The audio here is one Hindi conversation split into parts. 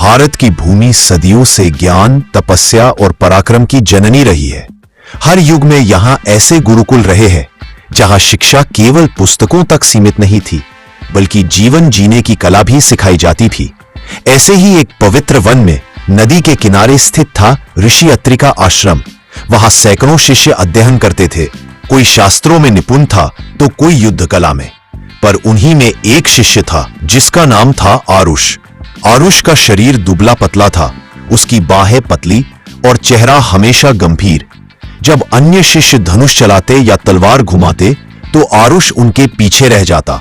भारत की भूमि सदियों से ज्ञान, तपस्या और पराक्रम की जननी रही है। हर युग में यहां ऐसे गुरुकुल रहे हैं जहां शिक्षा केवल पुस्तकों तक सीमित नहीं थी, बल्कि जीवन जीने की कला भी सिखाई जाती थी। ऐसे ही एक पवित्र वन में नदी के किनारे स्थित था ऋषि अत्रि का आश्रम। वहां सैकड़ों शिष्य अध्ययन करते थे। कोई शास्त्रों में निपुण था तो कोई युद्ध कला में। पर उन्हीं में एक शिष्य था जिसका नाम था आरुष। आरुष का शरीर दुबला पतला था, उसकी बाहें पतली और चेहरा हमेशा गंभीर। जब अन्य शिष्य धनुष चलाते या तलवार घुमाते तो आरुष उनके पीछे रह जाता।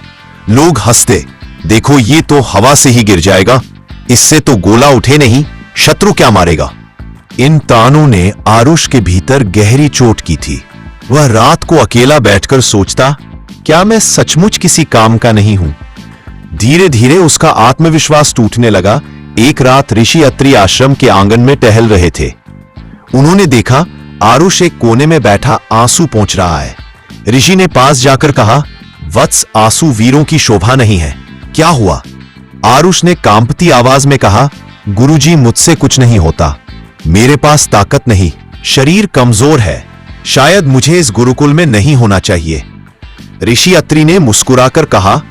लोग हंसते, देखो ये तो हवा से ही गिर जाएगा, इससे तो गोला उठे नहीं, शत्रु क्या मारेगा। इन तानों ने आरुष के भीतर गहरी चोट की थी। वह रात को अकेला बैठकर सोचता, क्या मैं सचमुच किसी काम का नहीं हूं। धीरे धीरे उसका आत्मविश्वास टूटने लगा। एक रात ऋषि अत्रि आश्रम के आंगन में टहल रहे थे। उन्होंने देखा आरुष एक कोने में बैठा आंसू पोंछ रहा है। ऋषि ने पास जाकर कहा, वत्स, आंसू वीरों की शोभा नहीं है, क्या हुआ। आरुष ने कांपती आवाज में कहा, गुरुजी मुझसे कुछ नहीं होता, मेरे पास ताकत नहीं, शरीर कमजोर है, शायद मुझे इस गुरुकुल में नहीं होना चाहिए। ऋषि अत्रि ने मुस्कुराकर कहा,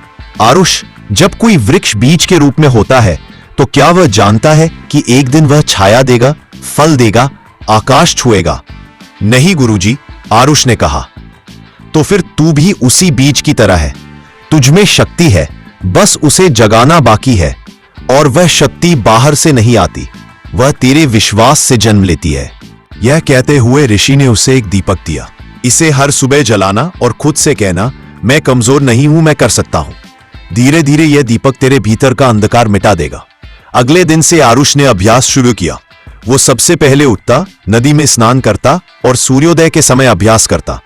आरुष, जब कोई वृक्ष बीज के रूप में होता है तो क्या वह जानता है कि एक दिन वह छाया देगा, फल देगा, आकाश छुएगा। नहीं गुरुजी, आरुष ने कहा। तो फिर तू भी उसी बीज की तरह है, तुझमें शक्ति है, बस उसे जगाना बाकी है। और वह शक्ति बाहर से नहीं आती, वह तेरे विश्वास से जन्म लेती है। यह कहते हुए ऋषि ने उसे एक दीपक दिया। इसे हर सुबह जलाना और खुद से कहना, मैं कमजोर नहीं हूं, मैं कर सकता हूं। धीरे धीरे यह दीपक तेरे भीतर का अंधकार मिटा देगा। अगले दिन से आरुष ने अभ्यास शुरू किया। वो सबसे पहले उठता, नदी में स्नान करता और सूर्योदय के समय अभ्यास करता।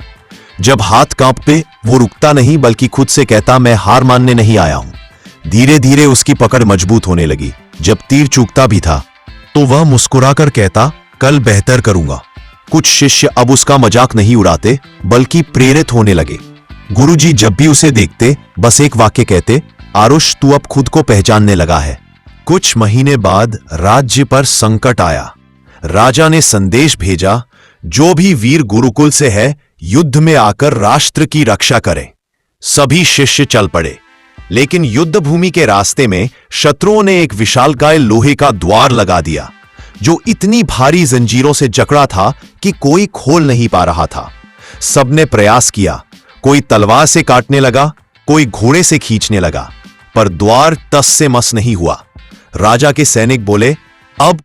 जब हाथ कांपते वो रुकता नहीं, बल्कि खुद से कहता, मैं हार मानने नहीं आया हूं। धीरे धीरे उसकी पकड़ मजबूत होने लगी। जब तीर चूकता भी था तो वह मुस्कुराकर कहता, कल बेहतर करूंगा। कुछ शिष्य अब उसका मजाक नहीं उड़ाते, बल्कि प्रेरित होने लगे। गुरुजी जब भी उसे देखते बस एक वाक्य कहते, आरुष, तू अब खुद को पहचानने लगा है। कुछ महीने बाद राज्य पर संकट आया। राजा ने संदेश भेजा, जो भी वीर गुरुकुल से है युद्ध में आकर राष्ट्र की रक्षा करे। सभी शिष्य चल पड़े, लेकिन युद्ध भूमि के रास्ते में शत्रुओं ने एक विशालकाय लोहे का द्वार लगा दिया, जो इतनी भारी जंजीरों से जकड़ा था कि कोई खोल नहीं पा रहा था। सबने प्रयास किया, कोई तलवार से काटने लगा, कोई घोड़े से खींचने लगा, पर द्वार तस से मस नहीं हुआ। राजा के सैनिक बोले, अब